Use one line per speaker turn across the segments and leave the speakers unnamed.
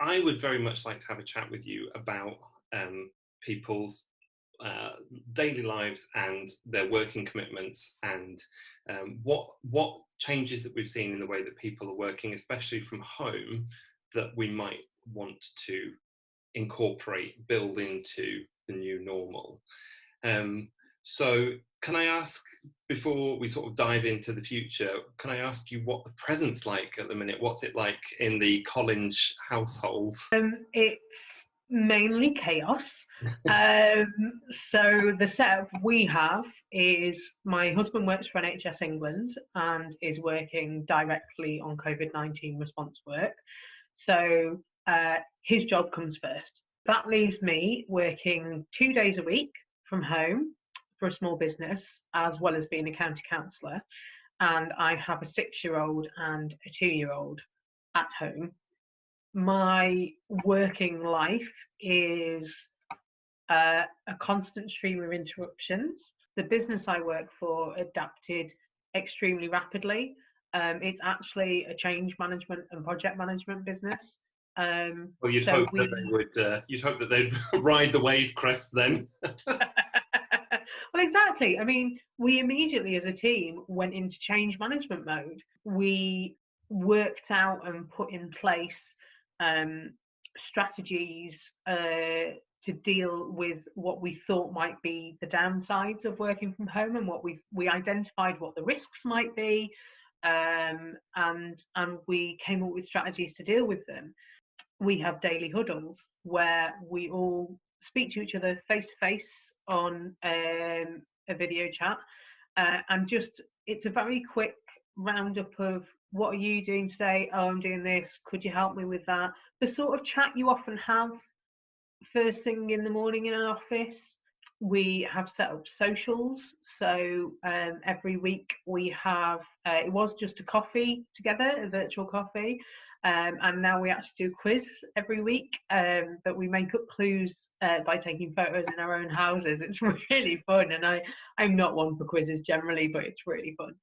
I would very much like to have a chat with you about people's daily lives and their working commitments, and what changes that we've seen in the way that people are working, especially from home, that we might want to incorporate, build into the new normal. So can I ask, before we sort of dive into the future, can I ask you what the present's like at the minute? What's it like in the Collinge household?
It's mainly chaos. So the setup we have is my husband works for NHS England and is working directly on COVID-19 response work. So his job comes first. That leaves me working 2 days a week from home for a small business, as well as being a county councillor. And I have a 6-year-old and a 2-year-old at home. My working life is a constant stream of interruptions. The business I work for adapted extremely rapidly. It's actually a change management and project management business.
Well, you'd hope that they would. You'd hope that they'd ride the wave crest then.
Well, exactly. I mean, we immediately, as a team, went into change management mode. We worked out and put in place strategies to deal with what we thought might be the downsides of working from home, and what we identified what the risks might be, and we came up with strategies to deal with them. We have daily huddles where we all speak to each other face to face on a video chat, and just it's a very quick roundup of, what are you doing today? Oh, I'm doing this. Could you help me with that? The sort of chat you often have first thing in the morning in an office. We have set up socials. So every week we have, it was just a coffee together, a virtual coffee. And now we actually do a quiz every week that we make up clues by taking photos in our own houses. It's really fun, and I'm not one for quizzes generally, but it's really fun,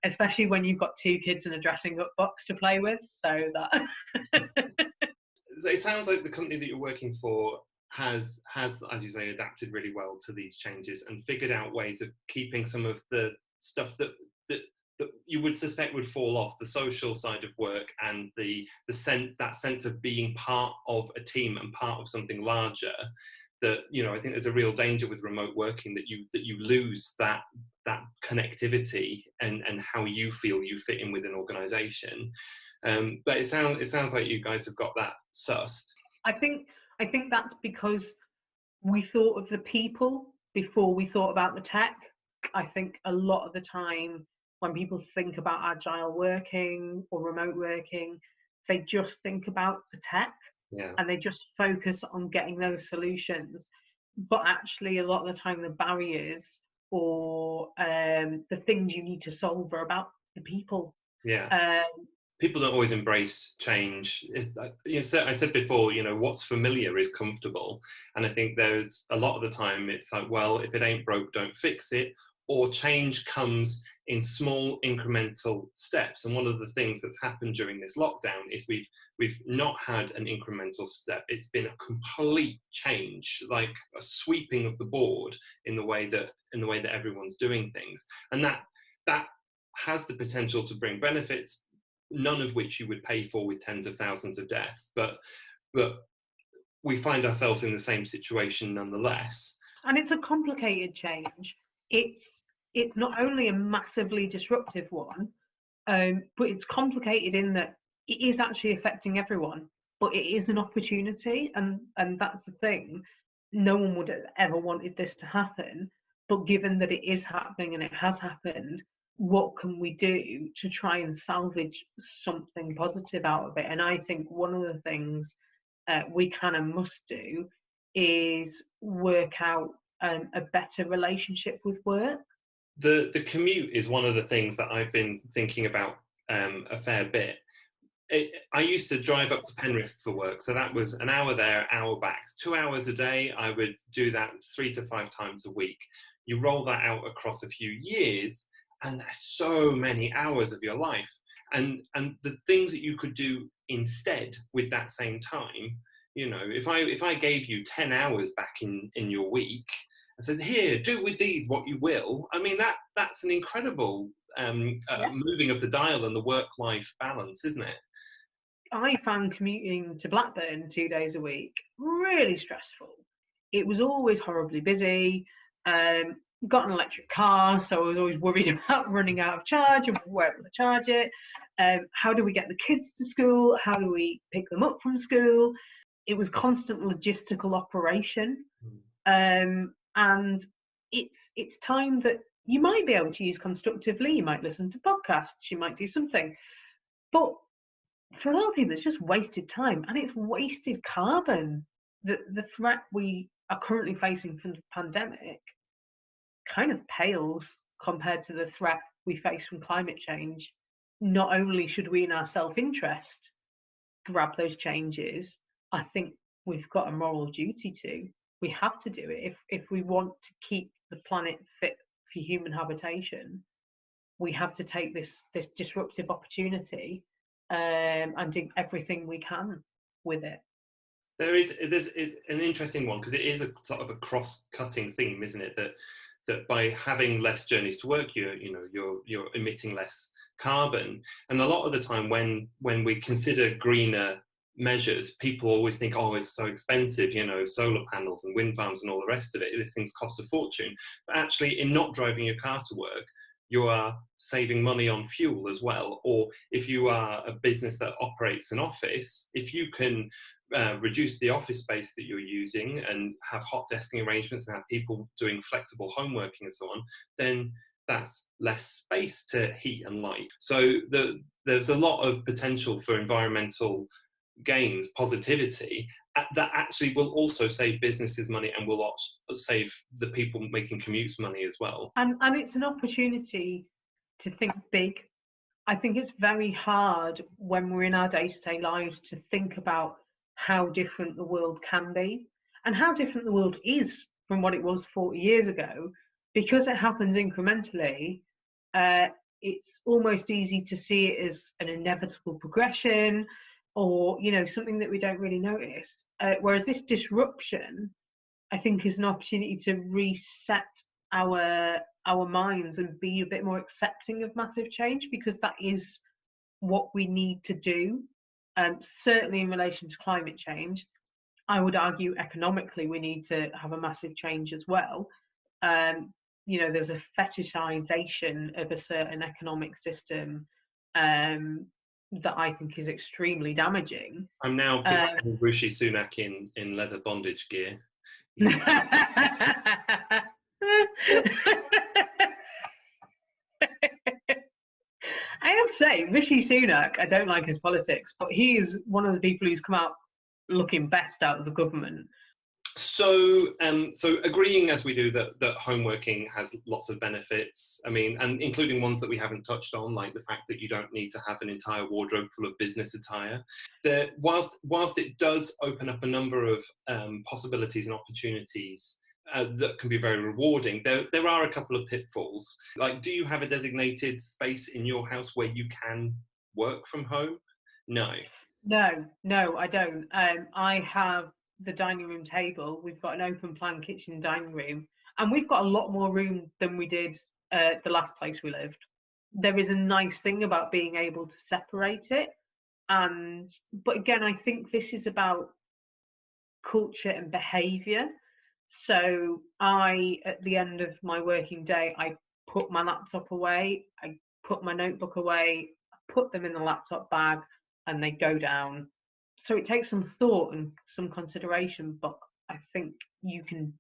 especially when you've got 2 kids and a dressing up box to play with. So that
It sounds like the company that you're working for has, as you say, adapted really well to these changes and figured out ways of keeping some of the stuff that you would suspect would fall off, the social side of work, and that sense of being part of a team and part of something larger. That, I think there's a real danger with remote working that you lose that connectivity and how you feel you fit in with an organisation. But it sounds like you guys have got that sussed.
I think that's because we thought of the people before we thought about the tech. I think a lot of the time when people think about agile working or remote working, they just think about the tech, and they just focus on getting those solutions. But actually, a lot of the time, the barriers or the things you need to solve are about the people.
People don't always embrace change. I said before, what's familiar is comfortable. And I think there's a lot of the time it's like, well, if it ain't broke, don't fix it. Or change comes in small incremental steps. And one of the things that's happened during this lockdown is we've not had an incremental step. It's been a complete change, like a sweeping of the board in the way that everyone's doing things. And that has the potential to bring benefits, none of which you would pay for with tens of thousands of deaths. But we find ourselves in the same situation nonetheless.
And it's a complicated change. It's not only a massively disruptive one, but it's complicated in that it is actually affecting everyone, but it is an opportunity, and that's the thing. No one would have ever wanted this to happen, but given that it is happening and it has happened, what can we do to try and salvage something positive out of it? And I think one of the things we kind of must do is work out a better relationship with work.
The commute is one of the things that I've been thinking about a fair bit. I used to drive up to Penrith for work, so that was an hour there, hour back, 2 hours a day. I would do that 3 to 5 times a week. You roll that out across a few years, and there's so many hours of your life. And the things that you could do instead with that same time, you know, if I gave you 10 hours back in your week and said, here, do with these what you will, I mean, that's an incredible
Yeah.
moving of the dial and the work-life balance, isn't it?
I found commuting to Blackburn 2 days a week really stressful. It was always horribly busy. Got an electric car, so I was always worried about running out of charge and where to charge it. How do we get the kids to school? How do we pick them up from school? It was constant logistical operation, and it's time that you might be able to use constructively. You might listen to podcasts. You might do something, but for a lot of people, it's just wasted time, and it's wasted carbon. The threat we are currently facing from the pandemic kind of pales compared to the threat we face from climate change. Not only should we, in our self-interest, grab those changes, I think we've got a moral duty to. We have to do it if we want to keep the planet fit for human habitation. We have to take this disruptive opportunity and do everything we can with it.
There's an interesting one, because it is a sort of a cross-cutting theme, isn't it? That by having less journeys to work, you're emitting less carbon. And a lot of the time, when we consider greener measures, people always think, oh, it's so expensive, solar panels and wind farms and all the rest of it. These things cost a fortune. But actually, in not driving your car to work, you are saving money on fuel as well. Or if you are a business that operates an office, if you can reduce the office space that you're using and have hot desking arrangements and have people doing flexible home working and so on, then that's less space to heat and light. So there's a lot of potential for environmental gains, positivity, that actually will also save businesses money and will save the people making commutes money as well.
And it's an opportunity to think big. I think it's very hard when we're in our day-to-day lives to think about how different the world can be and how different the world is from what it was 40 years ago. Because it happens incrementally, it's almost easy to see it as an inevitable progression, or something that we don't really notice. Whereas this disruption, I think, is an opportunity to reset our minds and be a bit more accepting of massive change, because that is what we need to do. Certainly in relation to climate change, I would argue economically we need to have a massive change as well. There's a fetishization of a certain economic system that I think is extremely damaging.
I'm now picturing Rishi Sunak in leather bondage gear.
I have to say, Rishi Sunak, I don't like his politics, but he is one of the people who's come out looking best out of the government.
So agreeing as we do that home working has lots of benefits, I mean, and including ones that we haven't touched on, like the fact that you don't need to have an entire wardrobe full of business attire. Whilst it does open up a number of possibilities and opportunities that can be very rewarding, there are a couple of pitfalls. Like, do you have a designated space in your house where you can work from home? No,
I don't. I have the dining room table. We've got an open plan kitchen dining room, and we've got a lot more room than we did the last place we lived. There is a nice thing about being able to separate it, but again, I think this is about culture and behavior. So at the end of my working day, I put my laptop away, I put my notebook away, I put them in the laptop bag, and they go down. So it takes some thought and some consideration, but I think you can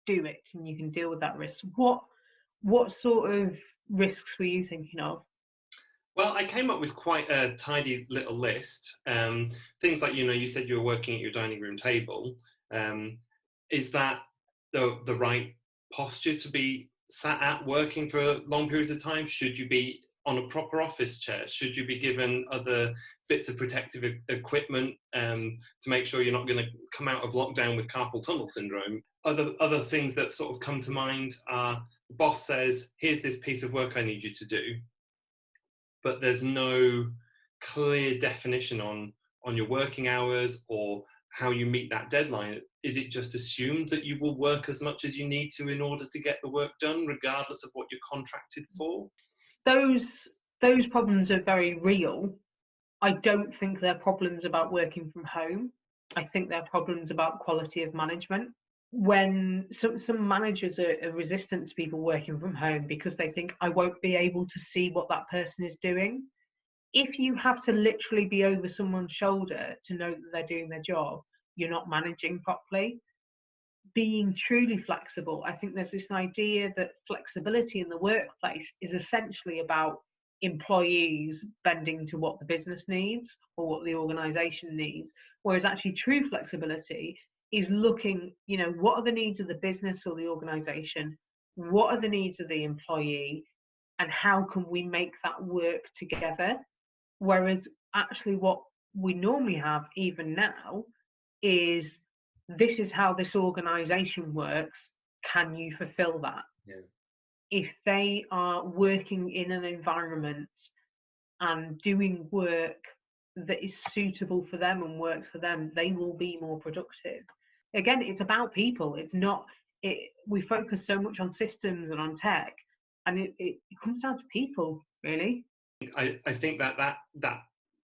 do it and you can deal with that risk. What sort of risks were you thinking of?
Well, I came up with quite a tidy little list. Things like, you said you were working at your dining room table. Is that the right posture to be sat at working for long periods of time? Should you be on a proper office chair? Should you be given other bits of protective equipment to make sure you're not going to come out of lockdown with carpal tunnel syndrome? Other things that sort of come to mind are, the boss says, here's this piece of work I need you to do, but there's no clear definition on on your working hours or how you meet that deadline? Is it just assumed that you will work as much as you need to in order to get the work done, regardless of what you're contracted for?
Those problems are very real. I don't think they're problems about working from home. I think they're problems about quality of management. When some managers are resistant to people working from home because they think, I won't be able to see what that person is doing. If you have to literally be over someone's shoulder to know that they're doing their job, you're not managing properly. Being truly flexible, I think there's this idea that flexibility in the workplace is essentially about employees bending to what the business needs or what the organization needs, whereas actually true flexibility is looking, what are the needs of the business or the organization, what are the needs of the employee, and how can we make that work together. Whereas actually what we normally have even now is, this is how this organization works, can you fulfill that?
Yeah.
If they are working in an environment and doing work that is suitable for them and works for them, they will be more productive. Again, it's about people. It's not, we focus so much on systems and on tech, and it comes down to people, really.
I think that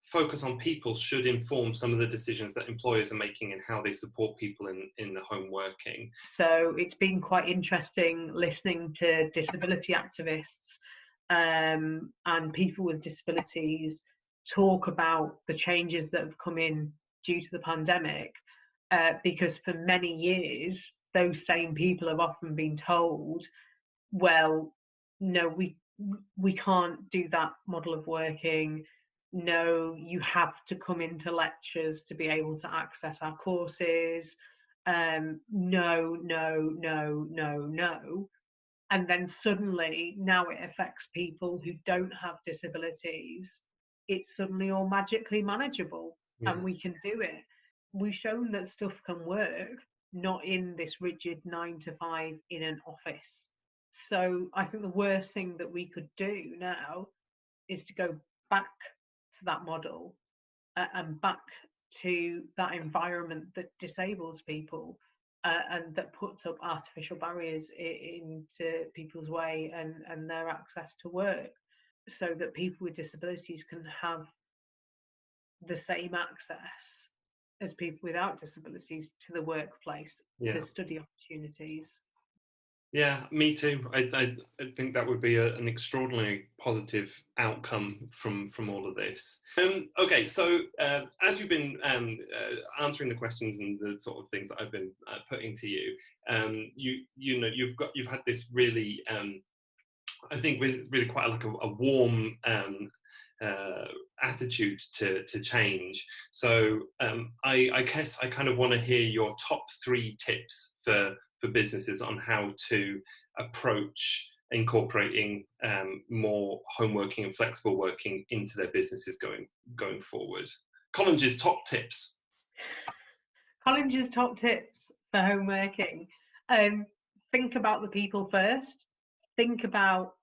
focus on people should inform some of the decisions that employers are making and how they support people in the home working.
So it's been quite interesting listening to disability activists and people with disabilities talk about the changes that have come in due to the pandemic, because for many years those same people have often been told, well, no, we can't do that model of working. No, you have to come into lectures to be able to access our courses. No. And then suddenly, now it affects people who don't have disabilities. It's suddenly all magically manageable, and we can do it. We've shown that stuff can work, not in this rigid 9 to 5 in an office. So I think the worst thing that we could do now is to go back to that model and back to that environment that disables people and that puts up artificial barriers into people's way and their access to work, so that people with disabilities can have the same access as people without disabilities to the workplace, to study opportunities.
Yeah, me too. I think that would be an extraordinarily positive outcome from all of this. Okay, so as you've been answering the questions and the sort of things that I've been putting to you, you've had this really, I think really quite like a warm attitude to change. So I guess I kind of want to hear your top 3 tips for businesses on how to approach incorporating more home working and flexible working into their businesses going forward. Collinge's top tips.
Collinge's top tips for home working. Think about the people first. Think about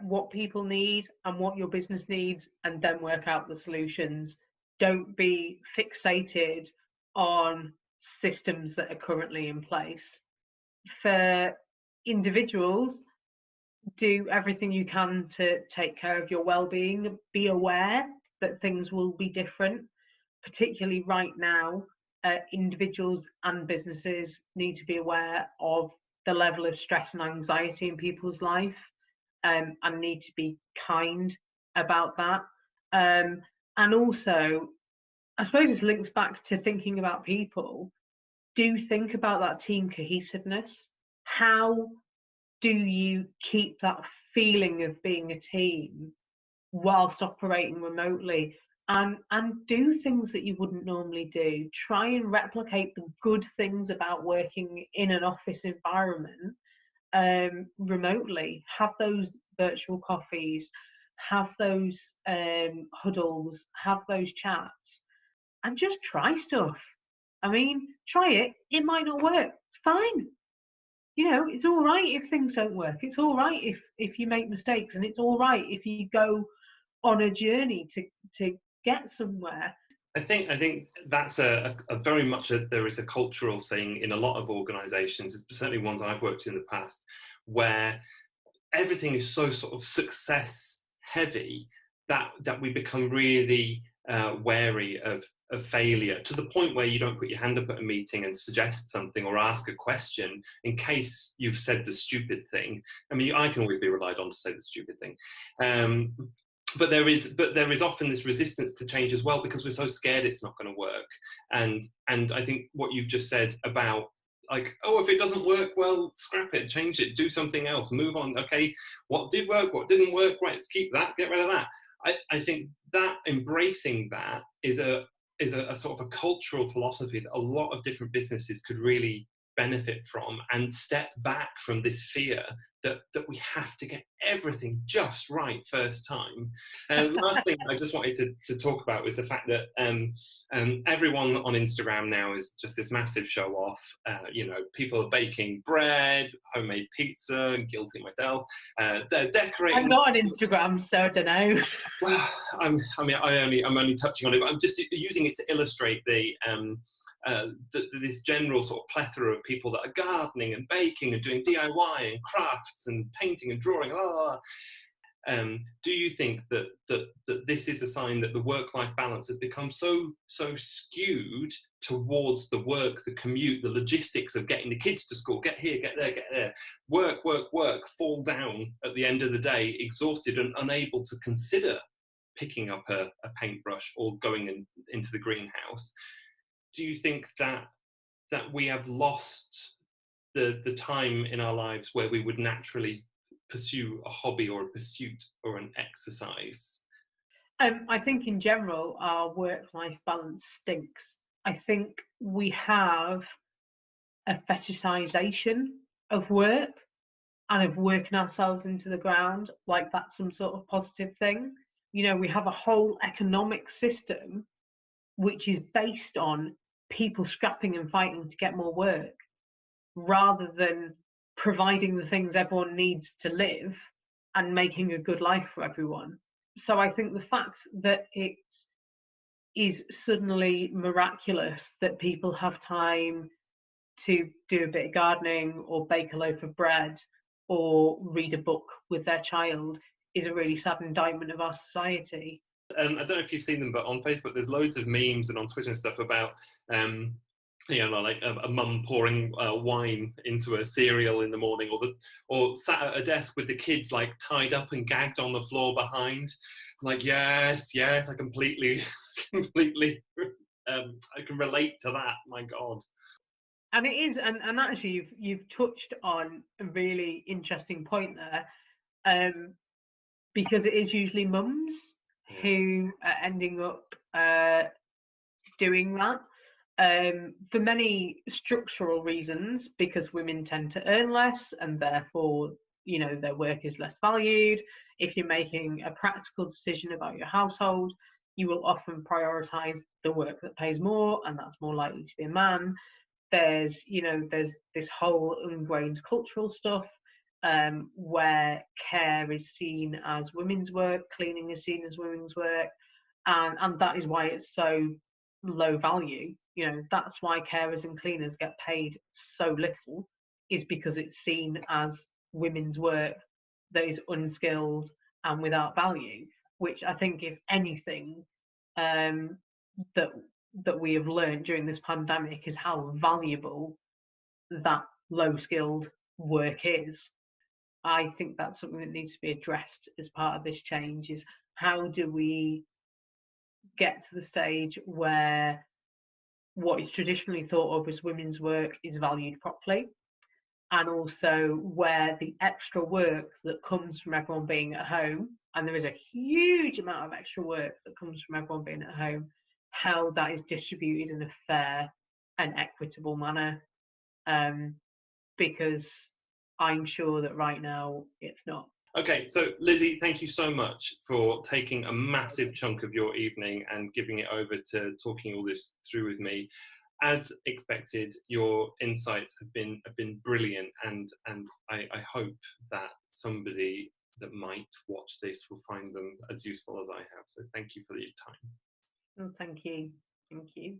what people need and what your business needs, and then work out the solutions. Don't be fixated on systems that are currently in place. For individuals, do everything you can to take care of your well-being. Be aware that things will be different, particularly right now. Individuals and businesses need to be aware of the level of stress and anxiety in people's life, and need to be kind about that. And also, I suppose this links back to thinking about people. Do think about that team cohesiveness. How do you keep that feeling of being a team whilst operating remotely? And do things that you wouldn't normally do. Try and replicate the good things about working in an office environment remotely. Have those virtual coffees, have those huddles, have those chats, and just try stuff. I mean, try it. It might not work. It's fine. It's all right if things don't work. It's all right if you make mistakes, and it's all right if you go on a journey to get somewhere.
I think that's a very much there is a cultural thing in a lot of organisations, certainly ones I've worked in the past, where everything is so sort of success heavy that we become really wary of failure, to the point where you don't put your hand up at a meeting and suggest something or ask a question in case you've said the stupid thing. I mean, I can always be relied on to say the stupid thing. But there is often this resistance to change as well, because we're so scared it's not going to work. And I think what you've just said about, like, oh, if it doesn't work, well, scrap it, change it, do something else, move on. Okay, what did work, what didn't work, right, let's keep that, get rid of that. I think that embracing that is a sort of a cultural philosophy that a lot of different businesses could really benefit from, and step back from this fear that we have to get everything just right first time. And the last thing I just wanted to talk about was the fact that everyone on Instagram now is just this massive show off. People are baking bread, homemade pizza, and guilty myself. They're decorating.
I'm not on Instagram, so I don't know.
Well, I'm only touching on it, but I'm just using it to illustrate this general sort of plethora of people that are gardening and baking and doing DIY and crafts and painting and drawing. Do you think that this is a sign that the work-life balance has become so skewed towards the work, the commute, the logistics of getting the kids to school, get here, get there, work, fall down at the end of the day, exhausted and unable to consider picking up a paintbrush or going into the greenhouse? Do you think that we have lost the time in our lives where we would naturally pursue a hobby or a pursuit or an exercise?
I think in general, our work-life balance stinks. I think we have a fetishization of work and of working ourselves into the ground like that's some sort of positive thing. We have a whole economic system which is based on people scrapping and fighting to get more work, rather than providing the things everyone needs to live and making a good life for everyone. So I think the fact that it is suddenly miraculous that people have time to do a bit of gardening or bake a loaf of bread or read a book with their child is a really sad indictment of our society.
I don't know if you've seen them, but on Facebook there's loads of memes, and on Twitter and stuff, about like a mum pouring wine into a cereal in the morning, or sat at a desk with the kids like tied up and gagged on the floor behind. I'm like, yes, I completely I can relate to that. My God.
And it is, and actually you've touched on a really interesting point there, because it is usually mums who are ending up doing that, for many structural reasons, because women tend to earn less and therefore their work is less valued. If you're making a practical decision about your household, you will often prioritize the work that pays more, and that's more likely to be a man. There's this whole ingrained cultural stuff, where care is seen as women's work, cleaning is seen as women's work, and that is why it's so low value. That's why carers and cleaners get paid so little, is because it's seen as women's work that is unskilled and without value. Which I think, if anything, that we have learned during this pandemic is how valuable that low skilled work is. I think that's something that needs to be addressed as part of this change, is how do we get to the stage where what is traditionally thought of as women's work is valued properly, and also where the extra work that comes from everyone being at home, and there is a huge amount of extra work that comes from everyone being at home, how that is distributed in a fair and equitable manner, because I'm sure that right now it's not.
Okay, so Lizzie, thank you so much for taking a massive chunk of your evening and giving it over to talking all this through with me. As expected, your insights have been brilliant, and I hope that somebody that might watch this will find them as useful as I have. So thank you for your time.
Well, thank you. Thank you.